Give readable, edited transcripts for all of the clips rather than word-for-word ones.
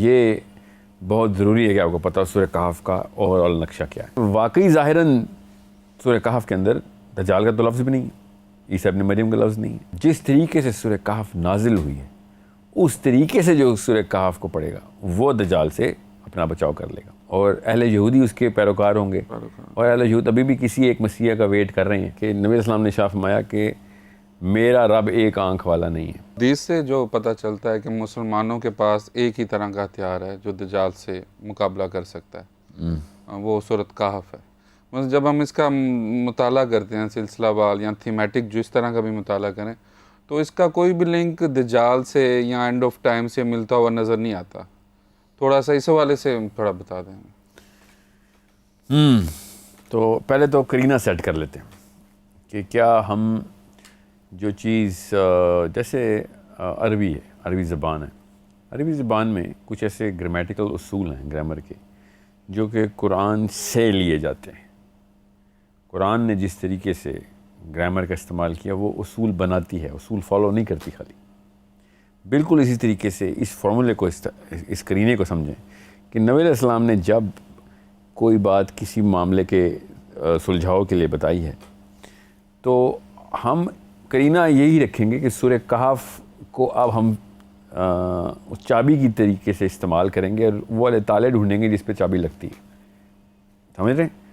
یہ بہت ضروری ہے کہ آپ کو پتہ ہو سورہ کہف کا اوور آل نقشہ کیا ہے۔ واقعی ظاہراً سورہ کہف کے اندر دجال کا تو لفظ بھی نہیں ہے، عیسیٰ ابن مریم کا لفظ نہیں ہے۔ جس طریقے سے سورہ کہف نازل ہوئی ہے اس طریقے سے جو سورہ کہف کو پڑھے گا وہ دجال سے اپنا بچاؤ کر لے گا، اور اہل یہودی اس کے پیروکار ہوں گے، اور اہل یہود ابھی بھی کسی ایک مسیح کا ویٹ کر رہے ہیں کہ نبی علیہ السلام نے ارشاد فرمایا کہ میرا رب ایک آنکھ والا نہیں ہے۔ حدیث سے جو پتہ چلتا ہے کہ مسلمانوں کے پاس ایک ہی طرح کا ہتھیار ہے جو دجال سے مقابلہ کر سکتا ہے، وہ سورۃ کہف ہے۔ مثلا جب ہم اس کا مطالعہ کرتے ہیں سلسلہ وار یا تھیمیٹک جو اس طرح کا بھی مطالعہ کریں تو اس کا کوئی بھی لنک دجال سے یا اینڈ آف ٹائم سے ملتا ہوا نظر نہیں آتا۔ تھوڑا سا اس حوالے سے تھوڑا بتا دیں۔ تو پہلے تو قرینہ سیٹ کر لیتے ہیں کہ کیا ہم جو چیز جیسے عربی ہے، عربی زبان ہے، عربی زبان میں کچھ ایسے گرامیٹیکل اصول ہیں گرامر کے جو کہ قرآن سے لیے جاتے ہیں۔ قرآن نے جس طریقے سے گرامر کا استعمال کیا وہ اصول بناتی ہے، اصول فالو نہیں کرتی خالی۔ بالکل اسی طریقے سے اس فارمولے کو اس قرینے کو سمجھیں کہ نبی علیہ السلام نے جب کوئی بات کسی معاملے کے سلجھاؤ کے لیے بتائی ہے تو ہم قرینہ یہی رکھیں گے کہ سورہ کہف کو اب ہم چابی کی طریقے سے استعمال کریں گے اور وہ والے تالے ڈھونڈیں گے جس پہ چابی لگتی ہے۔ سمجھ رہے ہیں؟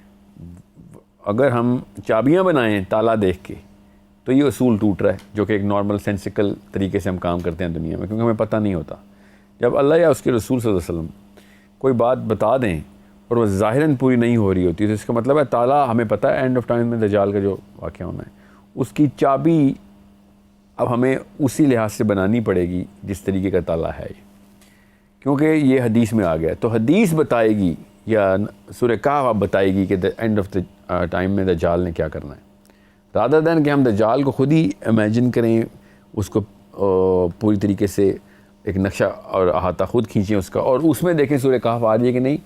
اگر ہم چابیاں بنائیں تالا دیکھ کے تو یہ اصول ٹوٹ رہا ہے جو کہ ایک نارمل سینسیکل طریقے سے ہم کام کرتے ہیں دنیا میں، کیونکہ ہمیں پتہ نہیں ہوتا۔ جب اللہ یا اس کے رسول صلی اللہ علیہ وسلم کوئی بات بتا دیں اور وہ ظاہراً پوری نہیں ہو رہی ہوتی تو اس کا مطلب ہے تالا ہمیں پتہ ہے اینڈ آف ٹائم میں دجال کا جو واقعہ ہونا ہے اس کی چابی اب ہمیں اسی لحاظ سے بنانی پڑے گی جس طریقے کا تالا ہے یہ، کیونکہ یہ حدیث میں آ گیا ہے۔ تو حدیث بتائے گی یا سورہ کہف اب بتائے گی کہ اینڈ آف ٹائم میں دجال نے کیا کرنا ہے، رادر دین کہ ہم دجال کو خود ہی امیجن کریں، اس کو پوری طریقے سے ایک نقشہ اور احاطہ خود کھینچیں اس کا، اور اس میں دیکھیں سورہ کہف آ رہی ہے کہ نہیں،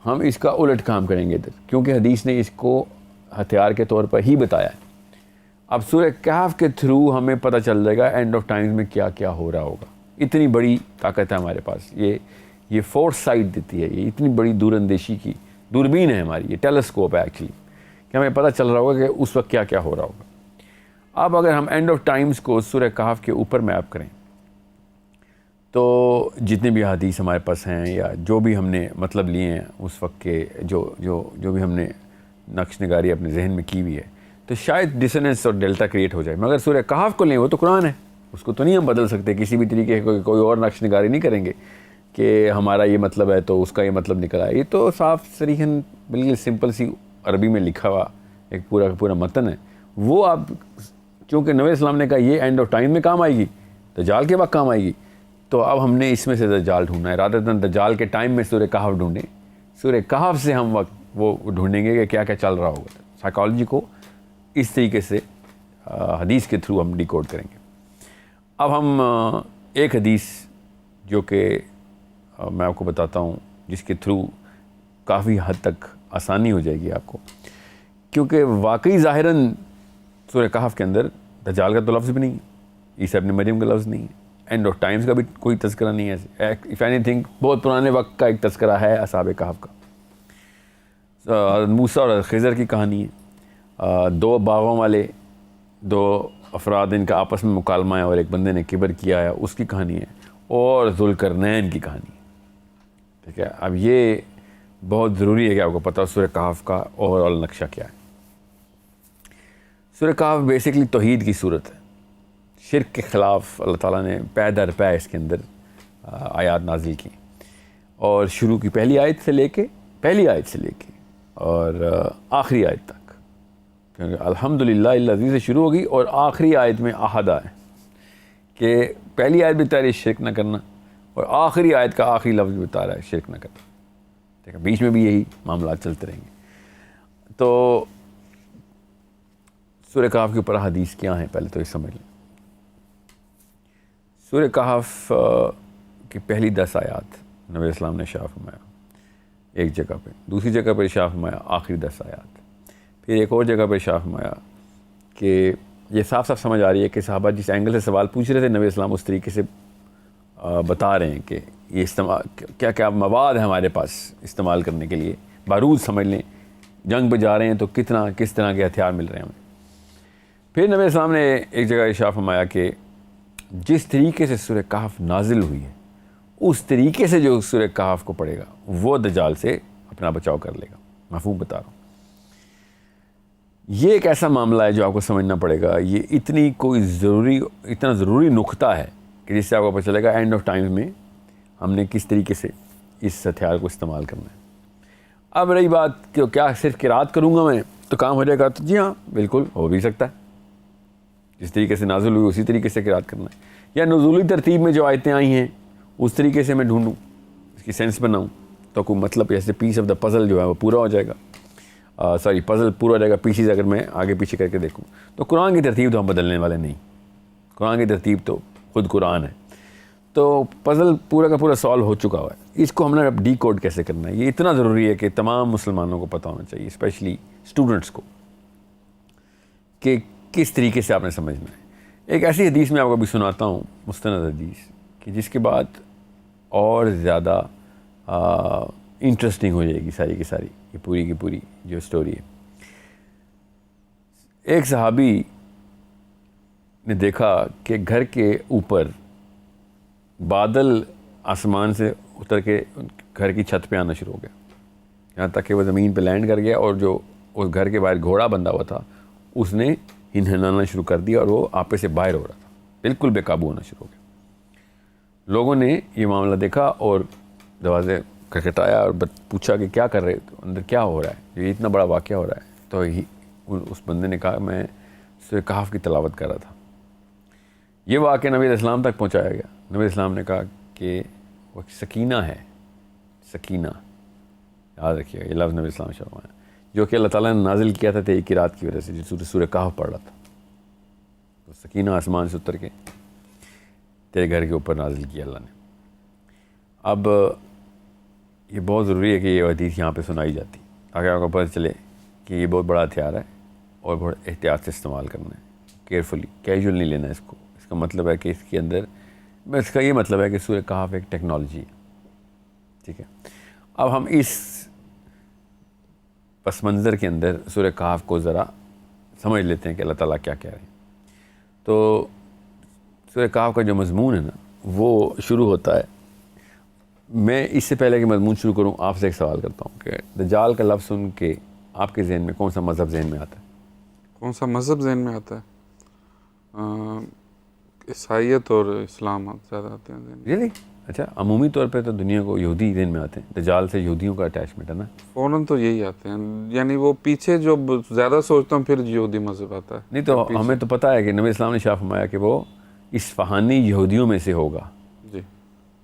ہم اس کا الٹ کام کریں گے ادھر، کیونکہ حدیث نے اس کو ہتھیار کے طور پر ہی بتایا ہے۔ اب سورہ کہف کے تھرو ہمیں پتہ چل جائے گا اینڈ آف ٹائمز میں کیا کیا ہو رہا ہوگا۔ اتنی بڑی طاقت ہے ہمارے پاس، یہ فورس سائٹ دیتی ہے، یہ اتنی بڑی دور اندیشی کی دوربین ہے ہماری، یہ ٹیلیسکوپ ہے ایکچولی، کہ ہمیں پتہ چل رہا ہوگا کہ اس وقت کیا کیا ہو رہا ہوگا۔ اب اگر ہم اینڈ آف ٹائمز کو سورہ کہف کے اوپر میپ کریں تو جتنے بھی حدیث ہمارے پاس ہیں یا جو بھی ہم نے مطلب لیے ہیں اس وقت کے جو بھی ہم نے نقش نگاری اپنے ذہن میں کی ہوئی ہے تو شاید ڈسننس اور ڈیلٹا کریٹ ہو جائے، مگر سورہ کہف کو لیں وہ تو قرآن ہے، اس کو تو نہیں ہم بدل سکتے، کسی بھی طریقے کوئی اور نقش نگاری نہیں کریں گے کہ ہمارا یہ مطلب ہے تو اس کا یہ مطلب نکل آئے۔ یہ تو صاف صریحاً بالکل سمپل سی عربی میں لکھا ہوا ایک پورا کا پورا متن ہے، وہ آپ چونکہ نبی السلام نے کہا یہ اینڈ آف ٹائم میں کام آئے گی، دجال کے وقت کام آئے گی، تو اب ہم نے اس میں سے دجال ڈھونڈنا ہے، رادر دین دجال کے ٹائم میں سورہ کہف ڈھونڈیں، سورہ کہف سے ہم وقت وہ ڈھونڈیں گے کہ کیا کیا چل رہا ہوگا۔ سائیکالوجی کو اس طریقے سے حدیث کے تھرو ہم ڈیکوڈ کریں گے۔ اب ہم ایک حدیث جو کہ میں آپ کو بتاتا ہوں جس کے تھرو کافی حد تک آسانی ہو جائے گی آپ کو، کیونکہ واقعی ظاہراً سورہ کہف کے اندر دجال کا تو لفظ بھی نہیں ہے، عیسیٰ ابن مریم کا لفظ نہیں ہے، اینڈ آف ٹائمز کا بھی کوئی تذکرہ نہیں ہے، اف اینی تھنگ بہت پرانے وقت کا ایک تذکرہ ہے اصحاب کہف کا۔ موسیٰ اور خضر کی کہانی ہے، دو باغوں والے دو افراد ان کا آپس میں مکالمہ ہے اور ایک بندے نے کبر کیا ہے، اس کی کہانی ہے، اور ذوالقرنین کی کہانی ہے۔ ٹھیک ہے، اب یہ بہت ضروری ہے کہ آپ کو پتہ ہو سورہ کہف کا اوور آل نقشہ کیا ہے۔ سورہ کہف بیسکلی توحید کی صورت ہے، شرک کے خلاف اللہ تعالیٰ نے پے در پے اس کے اندر آیات نازل کی، اور شروع کی پہلی آیت سے لے کے اور آخری آیت تک، الحمدللہ الذی سے شروع ہوگی اور آخری آیت میں احدہ ہے کہ پہلی آیت بھی بتا رہی ہے شرک نہ کرنا اور آخری آیت کا آخری لفظ بھی بتا رہا ہے شرک نہ کرنا۔ ٹھیک ہے، بیچ میں بھی یہی معاملات چلتے رہیں گے۔ تو سورہ کہف کے اوپر حدیث کیا ہیں پہلے تو یہ سمجھ لیں۔ سورہ کہف کی پہلی 10 آیات نبی اسلام نے ارشاد فرمایا ایک جگہ پہ، دوسری جگہ پہ ارشاد فرمایا آخری 10 آیات، پھر ایک اور جگہ پہ ارشاد فرمایا کہ یہ صاف صاف سمجھ آ رہی ہے کہ صحابہ جس اینگل سے سوال پوچھ رہے تھے نبی اسلام اس طریقے سے بتا رہے ہیں کہ یہ استعمال کیا کیا مواد ہے ہمارے پاس استعمال کرنے کے لیے. بارود سمجھ لیں, جنگ پہ جا رہے ہیں تو کس طرح کے ہتھیار مل رہے ہیں ہمیں. پھر نبی اسلام نے ایک جگہ ارشاد فرمایا کہ جس طریقے سے سورہ کہف نازل ہوئی ہے اس طریقے سے جو سورہ کہف کو پڑھے گا وہ دجال سے اپنا بچاؤ کر لے گا. مفہوم بتا رہا ہوں. یہ ایک ایسا معاملہ ہے جو آپ کو سمجھنا پڑے گا. یہ اتنا ضروری نقطہ ہے کہ جس سے آپ کو پتہ چلے گا اینڈ آف ٹائم میں ہم نے کس طریقے سے اس ہتھیار کو استعمال کرنا ہے. اب رہی بات کہ کیا صرف قرات کروں گا میں تو کام ہو جائے گا, تو جی ہاں بالکل ہو بھی سکتا ہے. جس طریقے سے نازل ہوئی اسی طریقے سے قرات کرنا ہے, یا نزولی ترتیب میں جو آیتیں آئی ہیں اس طریقے سے میں ڈھونڈوں, اس کی سینس بناؤں تو کوئی مطلب جیسے پیس آف دا پزل جو ہے وہ پورا ہو جائے گا. پزل پورا ہو جائے گا پیسز اگر میں آگے پیچھے کر کے دیکھوں. تو قرآن کی ترتیب تو ہم بدلنے والے نہیں. قرآن کی ترتیب تو خود قرآن ہے. تو پزل پورا کا پورا سالو ہو چکا ہوا ہے. اس کو ہم نے اب ڈی کوڈ کیسے کرنا ہے, یہ اتنا ضروری ہے کہ تمام مسلمانوں کو پتہ ہونا چاہیے, اسپیشلی اسٹوڈنٹس کو, کہ کس طریقے سے آپ نے سمجھنا ہے. ایک ایسی حدیث میں آپ کو ابھی سناتا ہوں, مستند حدیث, کہ جس کے بعد اور زیادہ انٹرسٹنگ ہو جائے گی ساری کی ساری, یہ پوری کی پوری جو سٹوری ہے. ایک صحابی نے دیکھا کہ گھر کے اوپر بادل آسمان سے اتر کے گھر کی چھت پہ آنا شروع ہو گیا, یہاں تک کہ وہ زمین پہ لینڈ کر گیا, اور جو اس گھر کے باہر گھوڑا بندھا ہوا تھا اس نے ہنہنانا شروع کر دیا, اور وہ آپے سے باہر ہو رہا تھا, بالکل بے قابو ہونا شروع ہو گیا. لوگوں نے یہ معاملہ دیکھا اور دروازے کھٹکھٹایا اور پوچھا کہ کیا کر رہے تو اندر کیا ہو رہا ہے, یہ اتنا بڑا واقعہ ہو رہا ہے. تو اس بندے نے کہا میں سورہ کہف کی تلاوت کر رہا تھا. یہ واقعہ نبی علیہ السلام تک پہنچایا گیا. نبی علیہ السلام نے کہا کہ وہ سکینہ ہے, سکینہ, یاد رکھیے گا یہ لفظ نبی علیہ السلام فرمایا, جو کہ اللہ تعالیٰ نے نازل کیا تھا تیری قرات کی وجہ سے, جو سورہ کہف پڑھ رہا تھا. تو سکینہ آسمان سے اتر کے تیرے گھر کے اوپر نازل کیا اللہ نے. اب یہ بہت ضروری ہے کہ یہ حدیث یہاں پہ سنائی جاتی تاکہ آپ کو پتہ چلے کہ یہ بہت بڑا ہتھیار ہے اور بہت احتیاط سے استعمال کرنا ہے, کیئرفلی, کیجول نہیں لینا اس کو. اس کا مطلب ہے کہ اس کے اندر, اس کا یہ مطلب ہے کہ سورہ کہف ایک ٹیکنالوجی ہے. ٹھیک ہے, اب ہم اس پس منظر کے اندر سورہ کہف کو ذرا سمجھ لیتے ہیں کہ اللہ تعالیٰ کیا کہہ رہے ہیں. تو سورہ کہف کا جو مضمون ہے نا وہ شروع ہوتا ہے. میں اس سے پہلے کہ مضمون شروع کروں آپ سے ایک سوال کرتا ہوں کہ دجال کا لفظ سن کے آپ کے ذہن میں کون سا مذہب ذہن میں آتا ہے؟ کون سا مذہب ذہن میں آتا ہے؟ عیسائیت اور اسلام زیادہ آتے ہیں ذہن میں. really؟ اچھا, عمومی طور پہ تو دنیا کو یہودی ذہن میں آتے ہیں. دجال سے یہودیوں کا اٹیچمنٹ ہے نا, فوراً تو یہی آتے ہیں, یعنی وہ پیچھے جو زیادہ سوچتا ہوں پھر یہودی مذہب آتا ہے. نہیں تو ہمیں تو پتہ ہے کہ نبی اسلام نے شاہ فرمایا کہ وہ اصفہانی یہودیوں میں سے ہوگا. جی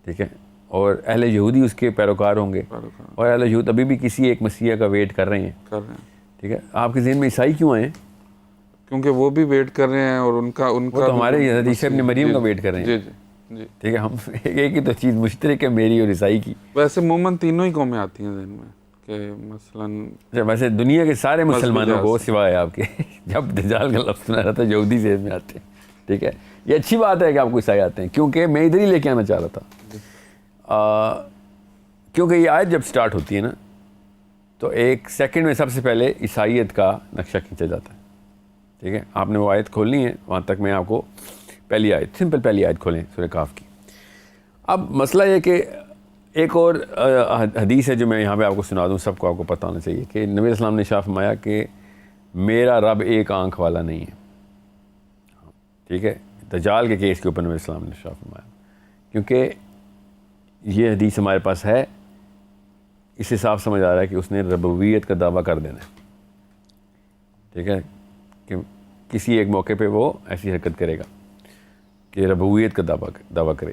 ٹھیک ہے, اور اہل یہودی اس کے پیروکار ہوں گے, اور اہل یہود ابھی بھی کسی ایک مسیح کا ویٹ کر رہے ہیں. ٹھیک ہے, آپ کے ذہن میں عیسائی کیوں آئے ہیں؟ کیونکہ وہ بھی ویٹ کر رہے ہیں, اور ان کا وہ تو ہمارے حضرت عیسیٰ ابن مریم کا ویٹ کر رہے ہیں. جی جی جی. ٹھیک ہے, ہم ایک ہی تو چیز مشترک ہے میری اور عیسائی کی. ویسے عموماً تینوں ہی قومیں آتی ہیں ذہن میں, کہ مثلاً ویسے دنیا کے سارے مسلمانوں کو سوائے آپ کے جب دجال کا لفظ سنا رہا تھا یہودی ذہن میں آتے ہیں. ٹھیک ہے, یہ اچھی بات ہے کہ آپ کو عیسائی آتے ہیں, کیونکہ میں ادھر ہی لے کے آنا چاہ رہا تھا. کیونکہ یہ آیت جب سٹارٹ ہوتی ہے نا تو ایک سیکنڈ میں سب سے پہلے عیسائیت کا نقشہ کھینچا جاتا ہے. ٹھیک ہے, آپ نے وہ آیت کھولنی ہے, وہاں تک میں آپ کو پہلی آیت, سمپل پہلی آیت کھولیں سورہ کہف کی. اب مسئلہ یہ کہ ایک اور حدیث ہے جو میں یہاں پہ آپ کو سنا دوں, سب کو آپ کو پتہ ہونا چاہیے کہ نبی اسلام نے شاہ فرمایا کہ میرا رب ایک آنکھ والا نہیں ہے. ٹھیک ہے, دجال کے کیس کے اوپر نبی اسلام نے شاہ فرمایا, کیونکہ یہ حدیث ہمارے پاس ہے, اس سے صاف سمجھ آ رہا ہے کہ اس نے ربوبیت کا دعویٰ کر دینا ہے. ٹھیک ہے, کہ کسی ایک موقع پہ وہ ایسی حرکت کرے گا کہ ربوبیت کا دعویٰ کرے.